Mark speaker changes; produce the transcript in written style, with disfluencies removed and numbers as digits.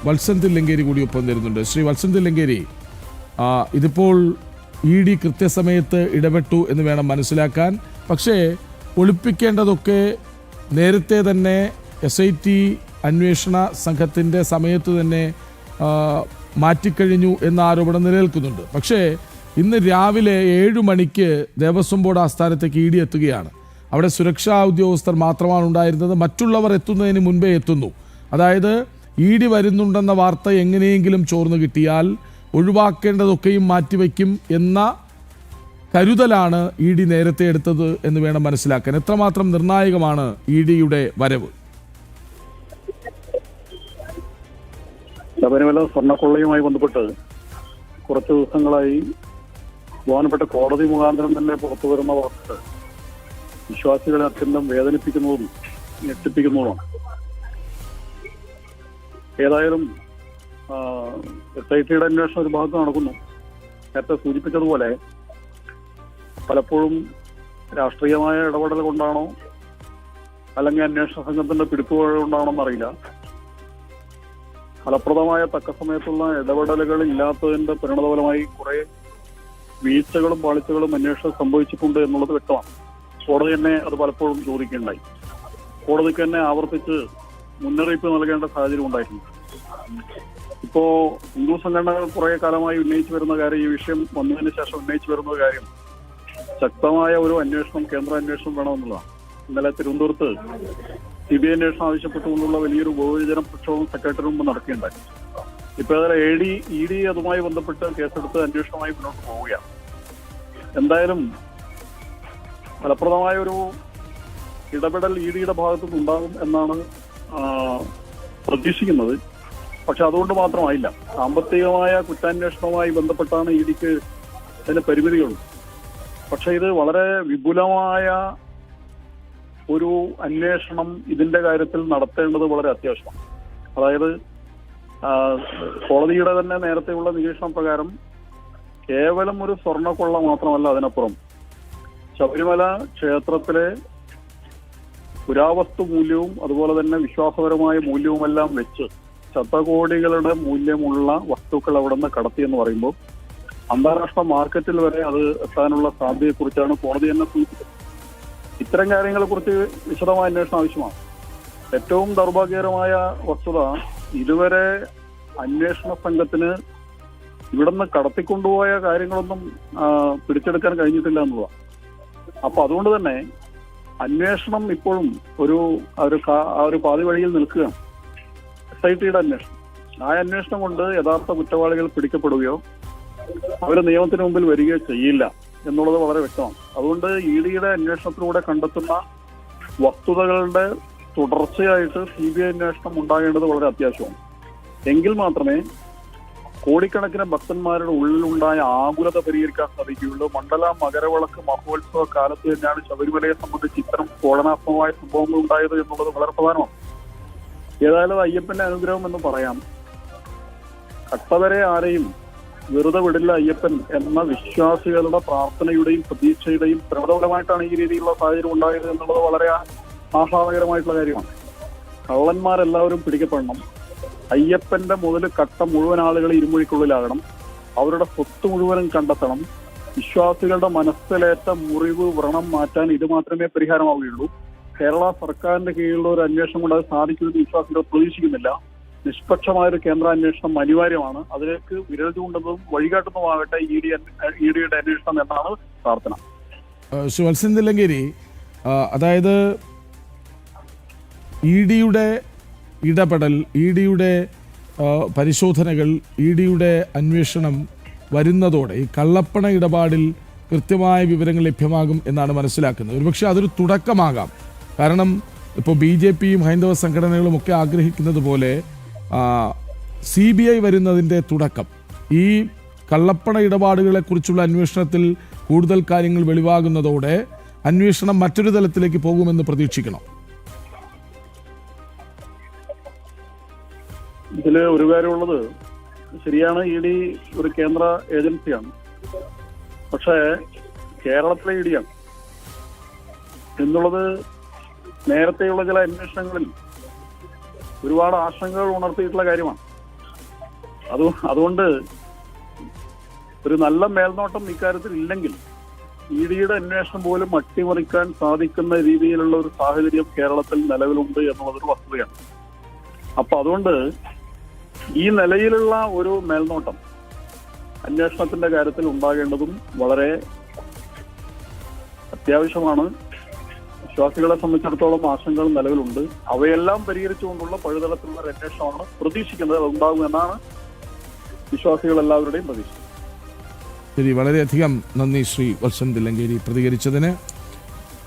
Speaker 1: വത്സൻ തില്ലങ്കേരി കൂടി ഒപ്പം തരുന്നുണ്ട്. ശ്രീ വത്സൻ തില്ലങ്കേരി, ഇതിപ്പോൾ ED കൃത്യസമയത്ത് ഇടപെട്ടു എന്ന് വേണം മനസ്സിലാക്കാൻ. പക്ഷേ ഒളിപ്പിക്കേണ്ടതൊക്കെ നേരത്തെ തന്നെ SIT അന്വേഷണ സംഘത്തിൻ്റെ സമയത്ത് തന്നെ മാറ്റിക്കഴിഞ്ഞു എന്ന ആരോപണം നിലനിൽക്കുന്നുണ്ട്. പക്ഷേ ഇന്ന് രാവിലെ 7 മണിക്ക് ദേവസ്വം ബോർഡ് ആസ്ഥാനത്തേക്ക് ED എത്തുകയാണ്. അവിടെ സുരക്ഷാ ഉദ്യോഗസ്ഥർ മാത്രമാണ് ഉണ്ടായിരുന്നത്. മറ്റുള്ളവർ എത്തുന്നതിന് മുൻപേ എത്തുന്നു. അതായത് ED വരുന്നുണ്ടെന്ന വാർത്ത എങ്ങനെയെങ്കിലും ചോർന്നു കിട്ടിയാൽ ഒഴിവാക്കേണ്ടതൊക്കെയും മാറ്റിവെക്കും എന്ന കരുതലാണ് ED നേരത്തെ എടുത്തത് എന്ന് വേണം മനസ്സിലാക്കാൻ. എത്രമാത്രം നിർണായകമാണ് EDയുടെ വരവ്?
Speaker 2: ശബരിമല സ്വർണ്ണക്കൊള്ളയുമായി ബന്ധപ്പെട്ട് കുറച്ച് ദിവസങ്ങളായി ബഹുമാനപ്പെട്ട കോടതി മുഖാന്തരം തന്നെ പുറത്തു വരുന്ന വാർത്തകൾ വിശ്വാസികളെ അത്യന്തം വേദനിപ്പിക്കുന്നതും ഞെട്ടിപ്പിക്കുന്നതുമാണ്. ഏതായാലും SITയുടെ അന്വേഷണം ഒരു ഭാഗത്ത് നടക്കുന്നു. നേരത്തെ സൂചിപ്പിച്ചതുപോലെ പലപ്പോഴും രാഷ്ട്രീയമായ ഇടപെടൽ കൊണ്ടാണോ അല്ലെങ്കിൽ അന്വേഷണ സംഘത്തിന്റെ പിടിപ്പുകൾ കൊണ്ടാണോ എന്നറിയില്ല, ഫലപ്രദമായ തക്ക സമയത്തുള്ള ഇടപെടലുകൾ ഇല്ലാത്തതിന്റെ പരിണതഫലമായി കുറെ വീഴ്ചകളും പാളിച്ചകളും അന്വേഷണം സംഭവിച്ചിട്ടുണ്ട് എന്നുള്ളത് വ്യക്തമാണ്. കോടതി തന്നെ അത് പലപ്പോഴും ചോദിക്കുകയുണ്ടായി. കോടതിക്ക് തന്നെ ആവർത്തിച്ച് മുന്നറിയിപ്പ് നൽകേണ്ട സാഹചര്യം ഉണ്ടായിട്ടുണ്ട്. ഇപ്പോ ഹിന്ദു സംഘടനകൾ കുറെ കാലമായി ഉന്നയിച്ചു വരുന്ന കാര്യം, ഈ വിഷയം വന്നതിന് ശേഷം ഉന്നയിച്ചു വരുന്ന കാര്യം, ശക്തമായ ഒരു അന്വേഷണം, കേന്ദ്ര അന്വേഷണം വേണമെന്നുള്ളതാണ്. ഇന്നലെ തിരുവനന്തപുരത്ത് CBI അന്വേഷണം ആവശ്യപ്പെട്ടുകൊണ്ടുള്ള വലിയൊരു ബഹുജന പ്രക്ഷോഭം സെക്രട്ടറി മുമ്പ് നടക്കുകയുണ്ടായി. ഇപ്പൊ ED അതുമായി ബന്ധപ്പെട്ട് കേസെടുത്ത് അന്വേഷണവുമായി മുന്നോട്ട് പോവുകയാണ്. എന്തായാലും ഫലപ്രദമായ ഒരു ഇടപെടൽ EDയുടെ ഭാഗത്തുനിന്ന് ഉണ്ടാകും എന്നാണ് പ്രതീക്ഷിക്കുന്നത്. പക്ഷെ അതുകൊണ്ട് മാത്രമായില്ല. സാമ്പത്തികമായ കുറ്റാന്വേഷണവുമായി ബന്ധപ്പെട്ടാണ് EDക്ക് അതിന് പരിമിതികളുണ്ട്. പക്ഷെ ഇത് വളരെ വിപുലമായ ഒരു അന്വേഷണം ഇതിന്റെ കാര്യത്തിൽ നടത്തേണ്ടത് വളരെ അത്യാവശ്യമാണ്. അതായത് കോടതിയുടെ തന്നെ നേരത്തെയുള്ള നിരീക്ഷണ പ്രകാരം കേവലം ഒരു സ്വർണ്ണക്കൊള്ള മാത്രമല്ല, അതിനപ്പുറം ശബരിമല ക്ഷേത്രത്തിലെ പുരാവസ്തു മൂല്യവും അതുപോലെ തന്നെ വിശ്വാസപരമായ മൂല്യവുമെല്ലാം വെച്ച് ശതകോടികളുടെ മൂല്യമുള്ള വസ്തുക്കൾ അവിടെ നിന്ന് കടത്തിയെന്ന് പറയുമ്പോൾ അന്താരാഷ്ട്ര മാർക്കറ്റിൽ വരെ അത് എത്താനുള്ള സാധ്യതയെക്കുറിച്ചാണ് കോടതി തന്നെ സൂചിപ്പിച്ചത്. ഇത്തരം കാര്യങ്ങളെ കുറിച്ച് വിശദമായ അന്വേഷണം ആവശ്യമാണ്. ഏറ്റവും ദൗർഭാഗ്യകരമായ വസ്തുത, ഇതുവരെ അന്വേഷണ സംഘത്തിന് ഇവിടുന്ന് കടത്തിക്കൊണ്ടുപോയ കാര്യങ്ങളൊന്നും പിടിച്ചെടുക്കാൻ കഴിഞ്ഞിട്ടില്ല എന്നുള്ളതാണ്. അപ്പൊ അതുകൊണ്ട് തന്നെ അന്വേഷണം ഇപ്പോഴും ഒരു പാതി വഴിയിൽ നിൽക്കുകയാണ്. SITയുടെ അന്വേഷണം, ആ അന്വേഷണം കൊണ്ട് യഥാർത്ഥ കുറ്റവാളികൾ പിടിക്കപ്പെടുകയോ അവർ നിയമത്തിന് മുമ്പിൽ വരികയോ ചെയ്യില്ല എന്നുള്ളത് വളരെ വ്യക്തമാണ്. അതുകൊണ്ട് EDയുടെ അന്വേഷണത്തിലൂടെ കണ്ടെത്തുന്ന വസ്തുതകളുടെ തുടർച്ചയായിട്ട് CBI അന്വേഷണം ഉണ്ടാകേണ്ടത് വളരെ അത്യാവശ്യമാണ്. എങ്കിൽ മാത്രമേ കോടിക്കണക്കിന് ഭക്തന്മാരുടെ ഉള്ളിലുണ്ടായ ആകുലത പരിഹരിക്കാൻ സാധിക്കുകയുള്ളൂ. മണ്ഡല മകരവിളക്ക് മഹോത്സവ കാലത്ത് തന്നെയാണ് ശബരിമലയെ സംബന്ധിച്ച് ഇത്തരം സ്ഫോടനാത്മകമായ സംഭവങ്ങൾ ഉണ്ടായത് എന്നുള്ളത് വളരെ പ്രധാനമാണ്. ഏതായാലും അയ്യപ്പന്റെ അനുഗ്രഹം എന്ന് പറയാം. കട്ടവരെ ആരെയും വെറുതെ വിടില്ല അയ്യപ്പൻ എന്ന വിശ്വാസികളുടെ പ്രാർത്ഥനയുടെയും പ്രതീക്ഷയുടെയും പ്രബലമായിട്ടാണ് ഈ രീതിയിലുള്ള സാഹചര്യം ഉണ്ടായത് എന്നുള്ളത് വളരെ ആഹ്ലാദകരമായിട്ടുള്ള കാര്യമാണ്. കള്ളന്മാരെല്ലാവരും പിടിക്കപ്പെടണം. അയ്യപ്പന്റെ മുതൽ കട്ട മുഴുവൻ ആളുകൾ ഇരുമൊഴിക്കുള്ളിലാകണം. അവരുടെ സ്വത്ത് മുഴുവനും കണ്ടെത്തണം. വിശ്വാസികളുടെ മനസ്സിലേറ്റ മുറിവ് വ്രണം മാറ്റാൻ ഇത് മാത്രമേ പരിഹാരമാവുകയുള്ളൂ. കേരള സർക്കാരിന്റെ കീഴിലുള്ള ഒരു അന്വേഷണം കൊണ്ട് അത് സാധിക്കുമെന്ന് വിശ്വാസികൾ പ്രതീക്ഷിക്കുന്നില്ല. നിഷ്പക്ഷമായൊരു കേന്ദ്ര അന്വേഷണം അനിവാര്യമാണ്. അതിലേക്ക് വിരൽ ചൂണ്ടുന്നതും വഴികാട്ടുന്നതുമാകട്ടെ EDയുടെ അന്വേഷണം എന്നാണ് പ്രാർത്ഥന.
Speaker 1: ശ്രീ വത്സൻ തില്ലങ്കേരി, അതായത് EDയുടെ ഇടപെടൽ, EDയുടെ പരിശോധനകൾ, EDയുടെ അന്വേഷണം വരുന്നതോടെ ഈ കള്ളപ്പണ ഇടപാടിൽ കൃത്യമായ വിവരങ്ങൾ ലഭ്യമാകും എന്നാണ് മനസ്സിലാക്കുന്നത്. ഒരുപക്ഷെ അതൊരു തുടക്കമാകാം. കാരണം ഇപ്പോൾ BJPയും ഹൈന്ദവ സംഘടനകളും ഒക്കെ ആഗ്രഹിക്കുന്നത് പോലെ CBI വരുന്നതിൻ്റെ തുടക്കം ഈ കള്ളപ്പണ ഇടപാടുകളെക്കുറിച്ചുള്ള അന്വേഷണത്തിൽ കൂടുതൽ കാര്യങ്ങൾ വെളിവാകുന്നതോടെ അന്വേഷണം മറ്റൊരു തലത്തിലേക്ക് പോകുമെന്ന് പ്രതീക്ഷിക്കണം.
Speaker 2: ഇതിൽ ഒരു കാര്യമുള്ളത്, ശരിയാണ്, ED ഒരു കേന്ദ്ര ഏജൻസിയാണ്. പക്ഷേ കേരളത്തിലെ EDയാണ് എന്നുള്ളത് നേരത്തെയുള്ള ചില അന്വേഷണങ്ങളിൽ ഒരുപാട് ആശങ്കകൾ ഉണർത്തിയിട്ടുള്ള കാര്യമാണ്. അതുകൊണ്ട് ഒരു നല്ല മേൽനോട്ടം ഇക്കാര്യത്തിൽ ഇല്ലെങ്കിൽ ഇഡിയുടെ അന്വേഷണം പോലും അട്ടിമറിക്കാൻ സാധിക്കുന്ന രീതിയിലുള്ള ഒരു സാഹചര്യം കേരളത്തിൽ നിലവിലുണ്ട് എന്നുള്ളതൊരു വസ്തുതയാണ്. അപ്പൊ അതുകൊണ്ട് ഈ നിലയിലുള്ള ഒരു മേൽനോട്ടം അന്വേഷണത്തിന്റെ കാര്യത്തിൽ ഉണ്ടാകേണ്ടതും വളരെ അത്യാവശ്യമാണ്. വിശ്വാസികളെ സംബന്ധിച്ചിടത്തോളം ആശങ്കകൾ നിലവിലുണ്ട്. അവയെല്ലാം പരിഹരിച്ചുകൊണ്ടുള്ള പഴുതലത്തിലുള്ള ഒരു അന്വേഷണമാണ് പ്രതീക്ഷിക്കുന്നത്. അത് ഉണ്ടാകുമെന്നാണ് വിശ്വാസികൾ എല്ലാവരുടെയും പ്രതീക്ഷ.
Speaker 1: ശരി, വളരെയധികം നന്ദി ശ്രീ വത്സൻ തില്ലങ്കേരി പ്രതികരിച്ചതിന്.